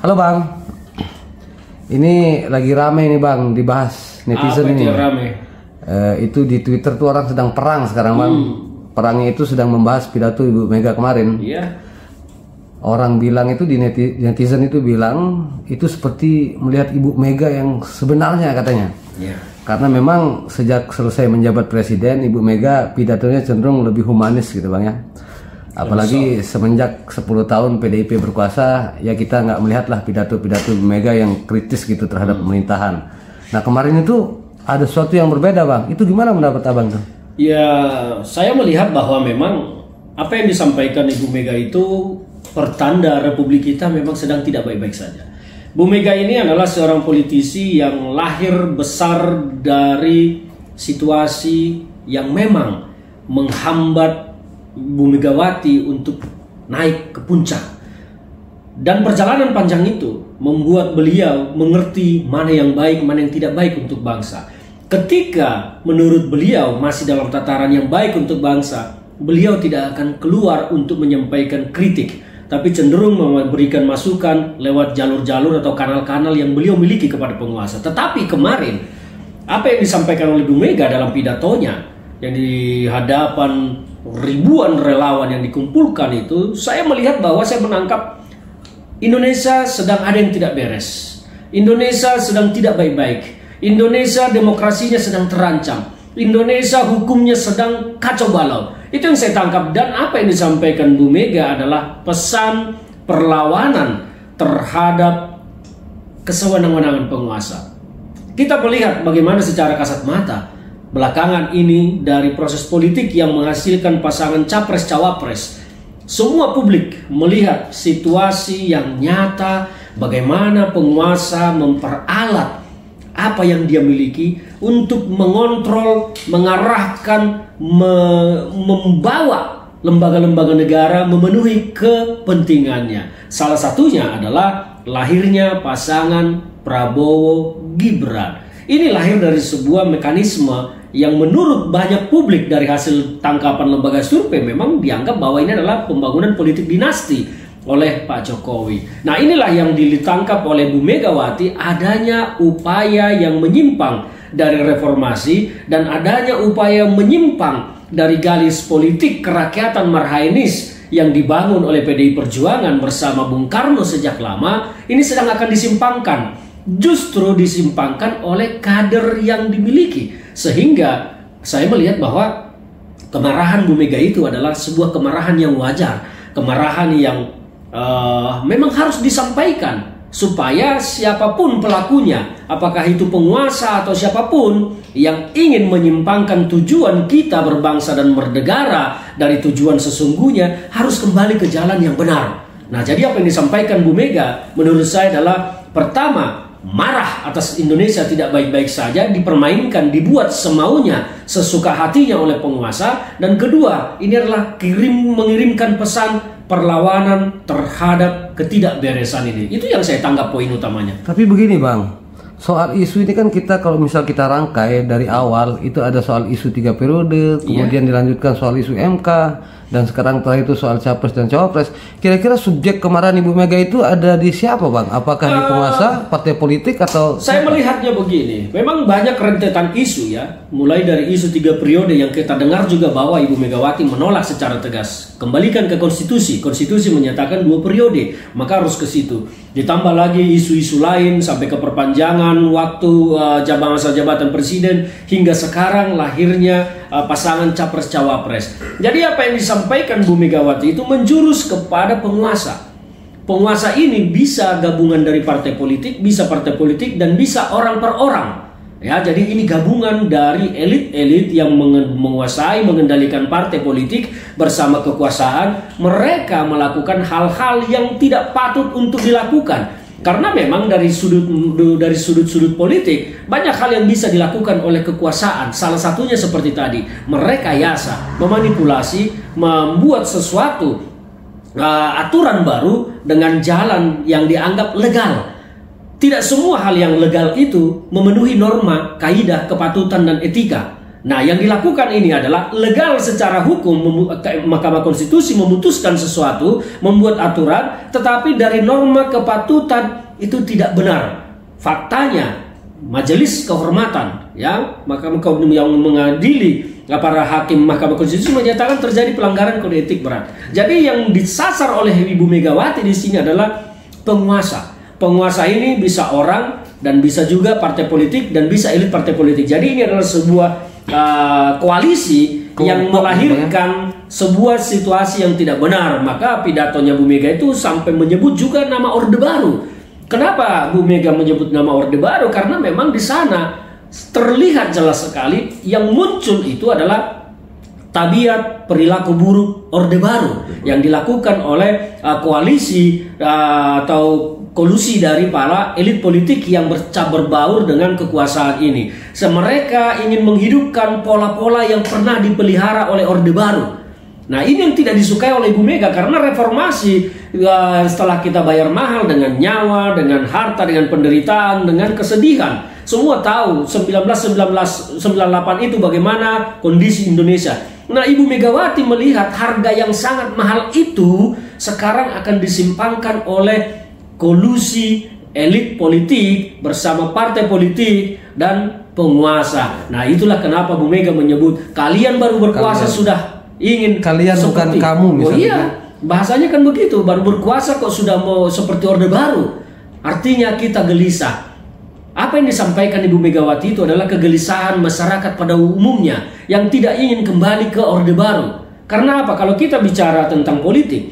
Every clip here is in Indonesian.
Halo Bang, ini lagi rame nih Bang, dibahas netizen ini. Rame? Itu di Twitter tuh orang sedang perang sekarang Bang. Perangnya itu sedang membahas pidato Ibu Mega kemarin. Iya. Orang bilang itu di netizen itu bilang itu seperti melihat Ibu Mega yang sebenarnya katanya. Iya. Karena memang sejak selesai menjabat presiden, Ibu Mega pidatonya cenderung lebih humanis gitu Bang ya. Apalagi semenjak 10 tahun PDIP berkuasa, ya kita nggak melihatlah pidato-pidato Ibu Mega yang kritis gitu terhadap pemerintahan. Nah kemarin itu ada sesuatu yang berbeda Bang. Itu gimana mendapat Abang tuh? Ya, saya melihat bahwa memang apa yang disampaikan Ibu Mega itu pertanda Republik kita memang sedang tidak baik-baik saja. Bu Mega ini adalah seorang politisi yang lahir besar dari situasi yang memang menghambat Bu Megawati untuk naik ke puncak. Dan perjalanan panjang itu membuat beliau mengerti mana yang baik, mana yang tidak baik untuk bangsa. Ketika menurut beliau masih dalam tataran yang baik untuk bangsa, beliau tidak akan keluar untuk menyampaikan kritik, tapi cenderung memberikan masukan lewat jalur-jalur atau kanal-kanal yang beliau miliki kepada penguasa. Tetapi kemarin, apa yang disampaikan oleh Bu Mega dalam pidatonya yang di hadapan ribuan relawan yang dikumpulkan itu, saya melihat bahwa saya menangkap Indonesia sedang ada yang tidak beres. Indonesia sedang tidak baik-baik. Indonesia demokrasinya sedang terancam. Indonesia hukumnya sedang kacau balau. Itu yang saya tangkap. Dan apa yang disampaikan Bu Mega adalah pesan perlawanan terhadap kesewenang-wenangan penguasa. Kita melihat bagaimana secara kasat mata belakangan ini dari proses politik yang menghasilkan pasangan capres-cawapres. Semua publik melihat situasi yang nyata bagaimana penguasa memperalat apa yang dia miliki untuk mengontrol, mengarahkan, membawa lembaga-lembaga negara memenuhi kepentingannya. Salah satunya adalah lahirnya pasangan Prabowo Gibran. Ini lahir dari sebuah mekanisme yang menurut banyak publik dari hasil tangkapan lembaga survei memang dianggap bahwa ini adalah pembangunan politik dinasti oleh Pak Jokowi. Nah inilah yang ditangkap oleh Bu Megawati, adanya upaya yang menyimpang dari reformasi dan adanya upaya menyimpang dari garis politik kerakyatan marhainis yang dibangun oleh PDI Perjuangan bersama Bung Karno sejak lama. Ini sedang akan disimpangkan, justru disimpangkan oleh kader yang dimiliki. Sehingga saya melihat bahwa kemarahan Bu Mega itu adalah sebuah kemarahan yang wajar, kemarahan yang memang harus disampaikan supaya siapapun pelakunya, apakah itu penguasa atau siapapun yang ingin menyimpangkan tujuan kita berbangsa dan bernegara dari tujuan sesungguhnya, harus kembali ke jalan yang benar. Nah, jadi apa yang disampaikan Bu Mega menurut saya adalah pertama, marah atas Indonesia tidak baik-baik saja, dipermainkan, dibuat semaunya, sesuka hatinya oleh penguasa. Dan kedua, ini adalah mengirimkan pesan perlawanan terhadap ketidakberesan ini. Itu yang saya tanggap poin utamanya. Tapi begini Bang, soal isu ini kan kita kalau misal kita rangkai dari awal, itu ada soal isu 3 periode, kemudian dilanjutkan soal isu MK, dan sekarang terakhir itu soal capres dan cawapres. Kira-kira subjek kemarahan Ibu Mega itu ada di siapa Bang? Apakah di penguasa, partai politik, atau saya melihatnya begini, memang banyak rentetan isu ya, mulai dari isu 3 periode yang kita dengar juga bahwa Ibu Megawati menolak secara tegas. Kembalikan ke konstitusi, konstitusi menyatakan 2 periode, maka harus ke situ. Ditambah lagi isu-isu lain sampai ke perpanjangan waktu masa jabatan presiden hingga sekarang lahirnya pasangan capres-cawapres. Jadi apa yang disampaikan Bu Megawati itu menjurus kepada penguasa. Penguasa ini bisa gabungan dari partai politik, bisa partai politik, dan bisa orang per orang. Ya, jadi ini gabungan dari elit-elit yang menguasai, mengendalikan partai politik bersama kekuasaan. Mereka melakukan hal-hal yang tidak patut untuk dilakukan. Karena memang dari sudut-sudut politik banyak hal yang bisa dilakukan oleh kekuasaan. Salah satunya seperti tadi, merekayasa, memanipulasi, membuat sesuatu aturan baru dengan jalan yang dianggap legal. Tidak semua hal yang legal itu memenuhi norma, kaidah, kepatutan, dan etika. Nah, yang dilakukan ini adalah legal secara hukum. Mahkamah Konstitusi memutuskan sesuatu, membuat aturan, tetapi dari norma kepatutan itu tidak benar. Faktanya, Majelis Kehormatan, ya, Mahkamah yang mengadili para hakim Mahkamah Konstitusi menyatakan terjadi pelanggaran kode etik berat. Jadi yang disasar oleh Ibu Megawati di sini adalah penguasa. Penguasa ini bisa orang dan bisa juga partai politik dan bisa elit partai politik. Jadi ini adalah sebuah koalisi yang melahirkan sebuah situasi yang tidak benar. Maka pidatonya Bu Mega itu sampai menyebut juga nama Orde Baru. Kenapa Bu Mega menyebut nama Orde Baru? Karena memang di sana terlihat jelas sekali yang muncul itu adalah tabiat perilaku buruk Orde Baru yang dilakukan oleh koalisi atau kolusi dari para elit politik yang berbaur dengan kekuasaan ini. Mereka ingin menghidupkan pola-pola yang pernah dipelihara oleh Orde Baru. Nah, ini yang tidak disukai oleh Ibu Mega karena reformasi setelah kita bayar mahal dengan nyawa, dengan harta, dengan penderitaan, dengan kesedihan. Semua tahu 1998 itu bagaimana kondisi Indonesia. Nah, Ibu Megawati melihat harga yang sangat mahal itu sekarang akan disimpangkan oleh kolusi elit politik bersama partai politik dan penguasa. Nah, itulah kenapa Bu Mega menyebut kalian baru berkuasa sudah ingin kalian bukan kamu misalnya. Oh iya, bahasanya kan begitu, baru berkuasa kok sudah mau seperti Orde Baru. Artinya kita gelisah. Apa yang disampaikan Ibu Megawati itu adalah kegelisahan masyarakat pada umumnya yang tidak ingin kembali ke Orde Baru. Karena apa? Kalau kita bicara tentang politik,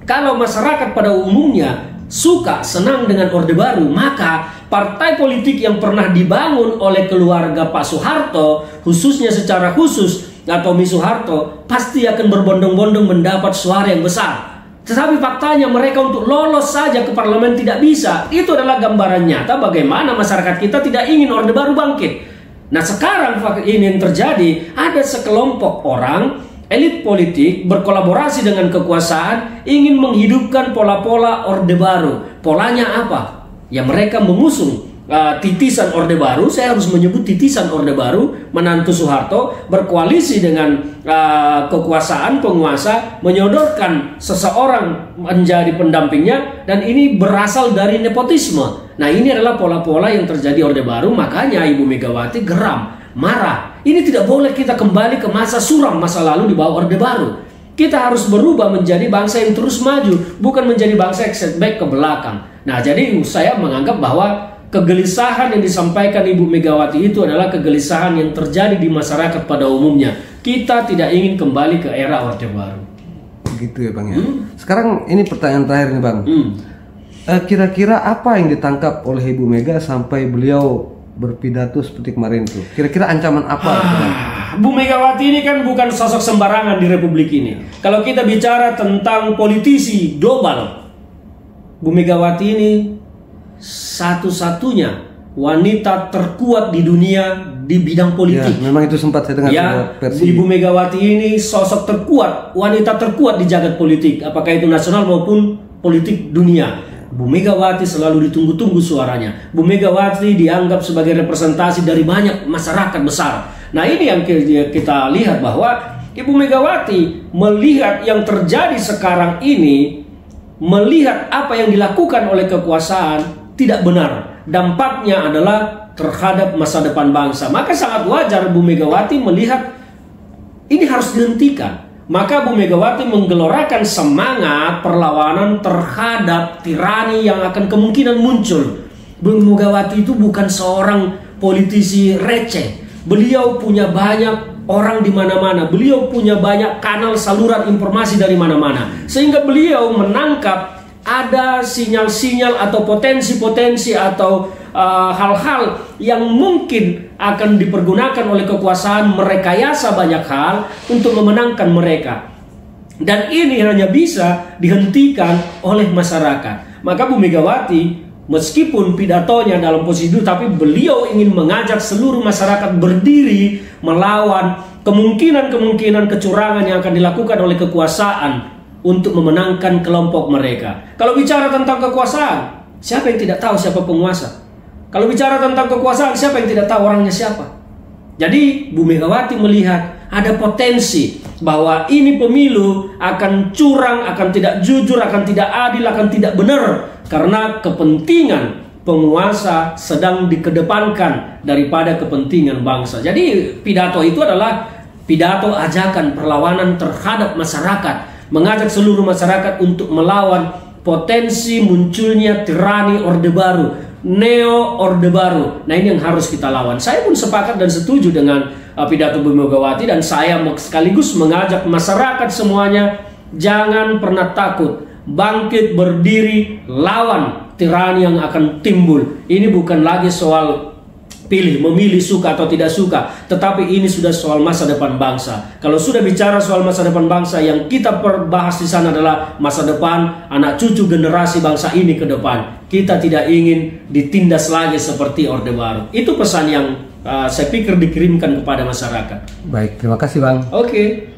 kalau masyarakat pada umumnya suka, senang dengan Orde Baru, maka partai politik yang pernah dibangun oleh keluarga Pak Soeharto, khususnya secara khusus, atau Mi Soeharto, pasti akan berbondong-bondong mendapat suara yang besar. Tetapi faktanya mereka untuk lolos saja ke parlemen tidak bisa. Itu adalah gambaran nyata bagaimana masyarakat kita tidak ingin Orde Baru bangkit. Nah, sekarang ini yang terjadi, ada sekelompok orang elit politik berkolaborasi dengan kekuasaan ingin menghidupkan pola-pola Orde Baru. Polanya apa? Ya, mereka mengusung titisan Orde Baru. Saya harus menyebut titisan Orde Baru, menantu Soeharto berkoalisi dengan kekuasaan penguasa, menyodorkan seseorang menjadi pendampingnya, dan ini berasal dari nepotisme. Nah, ini adalah pola-pola yang terjadi Orde Baru. Makanya Ibu Megawati geram, marah. Ini tidak boleh kita kembali ke masa suram masa lalu di bawah Orde Baru. Kita harus berubah menjadi bangsa yang terus maju, bukan menjadi bangsa yang setback ke belakang. Nah, jadi saya menganggap bahwa kegelisahan yang disampaikan Ibu Megawati itu adalah kegelisahan yang terjadi di masyarakat pada umumnya. Kita tidak ingin kembali ke era Orde Baru. Begitu ya Bang ya. Sekarang ini pertanyaan terakhir nih Bang. Kira-kira apa yang ditangkap oleh Ibu Mega sampai beliau berpidato seperti kemarin itu? Kira-kira ancaman apa? Bu Megawati ini kan bukan sosok sembarangan di Republik ini. Kalau kita bicara tentang politisi global, Bu Megawati ini satu-satunya wanita terkuat di dunia di bidang politik. Ya, memang itu sempat saya dengar. Ya, Ibu Megawati ini sosok terkuat, wanita terkuat di jagat politik, apakah itu nasional maupun politik dunia. Bu Megawati selalu ditunggu-tunggu suaranya. Bu Megawati dianggap sebagai representasi dari banyak masyarakat besar. Nah, ini yang kita lihat bahwa Ibu Megawati melihat yang terjadi sekarang ini, melihat apa yang dilakukan oleh kekuasaan tidak benar. Dampaknya adalah terhadap masa depan bangsa. Maka sangat wajar Bu Megawati melihat ini harus dihentikan. Maka Bu Megawati menggelorakan semangat perlawanan terhadap tirani yang akan kemungkinan muncul. Bu Megawati itu bukan seorang politisi receh. Beliau punya banyak orang di mana-mana. Beliau punya banyak kanal saluran informasi dari mana-mana. Sehingga beliau menangkap ada sinyal-sinyal atau potensi-potensi atau hal-hal yang mungkin akan dipergunakan oleh kekuasaan merekayasa banyak hal untuk memenangkan mereka. Dan ini hanya bisa dihentikan oleh masyarakat. Maka Bu Megawati meskipun pidatonya dalam posisi itu, tapi beliau ingin mengajak seluruh masyarakat berdiri melawan kemungkinan-kemungkinan kecurangan yang akan dilakukan oleh kekuasaan untuk memenangkan kelompok mereka. Kalau bicara tentang kekuasaan, siapa yang tidak tahu siapa penguasa? Kalau bicara tentang kekuasaan, siapa yang tidak tahu orangnya siapa? Jadi Bu Megawati melihat ada potensi bahwa ini pemilu akan curang, akan tidak jujur, akan tidak adil, akan tidak benar, karena kepentingan penguasa sedang dikedepankan daripada kepentingan bangsa. Jadi pidato itu adalah pidato ajakan perlawanan terhadap masyarakat, mengajak seluruh masyarakat untuk melawan potensi munculnya tirani Orde Baru, Neo Orde Baru. Nah, ini yang harus kita lawan. Saya pun sepakat dan setuju dengan pidato Bu Megawati, dan saya sekaligus mengajak masyarakat semuanya jangan pernah takut, bangkit berdiri lawan tirani yang akan timbul. Ini bukan lagi soal memilih suka atau tidak suka, tetapi ini sudah soal masa depan bangsa. Kalau sudah bicara soal masa depan bangsa, yang kita bahas di sana adalah masa depan anak cucu generasi bangsa ini ke depan. Kita tidak ingin ditindas lagi seperti Orde Baru. Itu pesan yang saya pikir dikirimkan kepada masyarakat. Baik, terima kasih Bang. Oke.